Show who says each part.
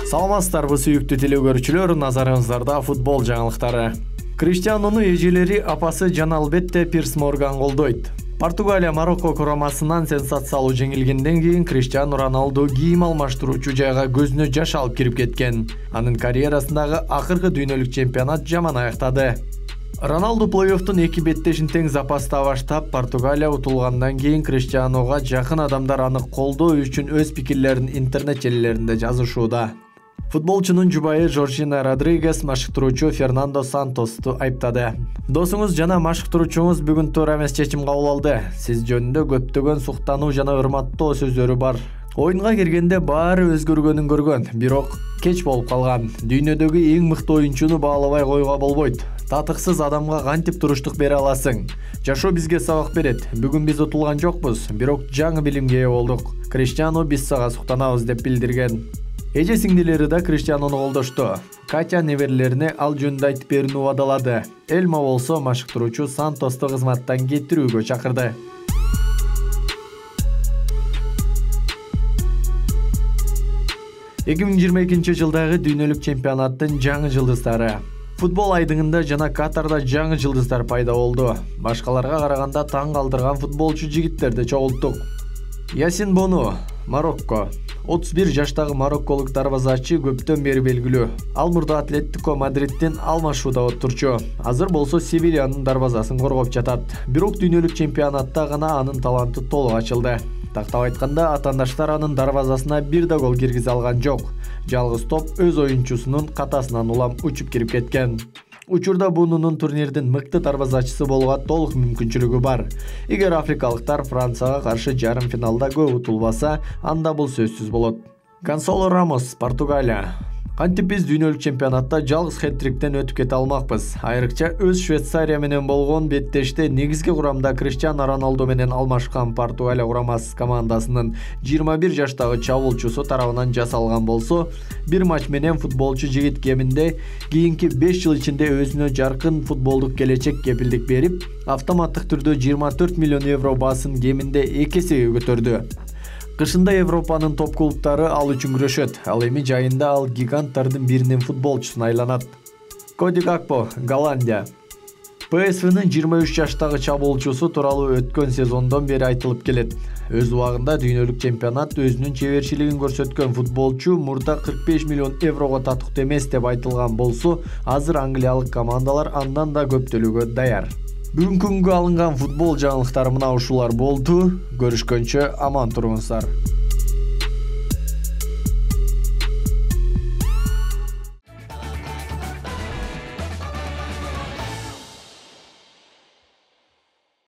Speaker 1: Саламатсыздарбы сүйүктүү телегөрүүчүлөр, назарыңыздарда футбол жаңылыктары. Криштиануну эжелери апасы жана албетте Пирс Морган колдойт. Португалия Марокко курамасынан сенсациялуу жеңилгенден кийин Криштиану Роналду кийим алмаштыруучу жайга көзүнө жаш алып кирип кеткен. Анын карьерасындагы акыркы дүйнөлүк чемпионат жаман аяктады. Роналду плей-оффтун эки беттешин тең запаста баштап, Португалия утулгандан кийин Криштиануга жакын адамдар аны колдоо үчүн өз пикирлерин интернет желилеринде жазышууда. Футболчунун жубайы Жоржина Родригес машыктыруучу Фернандо Сантосту айыптады. Досуңуз жана машыктыруучуңуз бүгүн туура эмес чечим кабыл алды. Сиз жөнүндө көптөгөн суктануу жана урматтоо сөздөрү бар. Оюнга киргенде баары өзгөргөнүн көргөн, бирок кеч болуп калган. Дүйнөдөгү эң мыкты оюнчуну баалабай койууга болбойт. Татыксыз адамга кантип туруштук бере аласың? Жашоо бизге сабак берет. Бүгүн биз утулган жокпуз, бирок жаңы билимге ээ болдук. Криштиану биз сага суктанабыз деп билдирген. Эже сиңдилери да Криштиануну колдошту. Катя неберелерине ал жөнүндө айтып берүүнү убадалады. Элма болсо машыктыруучу Сантосту кызматтан кетирүүгө чакырды. 2022 жылдагы дүйнөлүк чемпионаттын жаңы жылдыздары. Футбол айдыңында жана Катарда жаңы жылдыздар пайда болду. Башкаларга караганда таң калтырган футболчу жигиттерди чогулттук. Ясин Бону, Марокко. 31 жаштагы марокколук дарбазачы көптөн бери белгилүү. Ал мурда Атлетико Мадридтен алмашууда отурчу. Азыр болсо Севильянын дарбазасын коргоп жатат. Бирок дүйнөлүк чемпионатта гана анын таланты толук ачылды. Тактап айтканда, атаандаштар анын дарбазасына бир да гол киргизе алган жок. Жалгыз топ өз оюнчусунун катасынан улам учуп кирип кеткен. Учурда Бонунун турнирдин мыкты дарбазачысы болууга толук мүмкүнчүлүгү бар. Эгер африкалыктар Францияга каршы жарым финалда көп утулбаса, анда бул сөзсүз болот. Гонсало Рамос, Португалия. Кантип биз дүйнөлүк чемпионатта жалгыз хет-триктен өтүп кете алмакпыз. Айрыкча өз Швейцария менен болгон беттеште негизги курамда Криштиану Роналду менен алмашкан Португалия курамасы командасынын 21 жаштагы чабуулчусу тарабынан жасалган болсо, бир матч менен футболчу жигит кеминде кийинки 5 жыл ичинде өзүнө жаркын футболдук келечек кепилдик берип, автоматтык түрдө 24 миллион евро баасын кеминде 2 эсеге көтөрдү. Кышында Европанын топ клубтары ал үчүн күрөшөт. Ал эми жайында ал гиганттардын биринин футболчусуна айланат. Коди Гакпо, Голландия. ПСВнын 23 жаштагы чабуулчусу тууралуу өткөн сезондон бери айтылып келет. Өз убагында дүйнөлүк чемпионат өзүнүн чеберчилигин көрсөткөн футболчу мурда 45 миллион еврого татыктуу эмес деп айтылган болсо, азыр англиялык командалар андан да көптөлүүгө даяр. Бүгүнкү күнгө алынган футбол жаңылыктары мына ушулар болду. Көрүшкөнчө аман туруңуздар.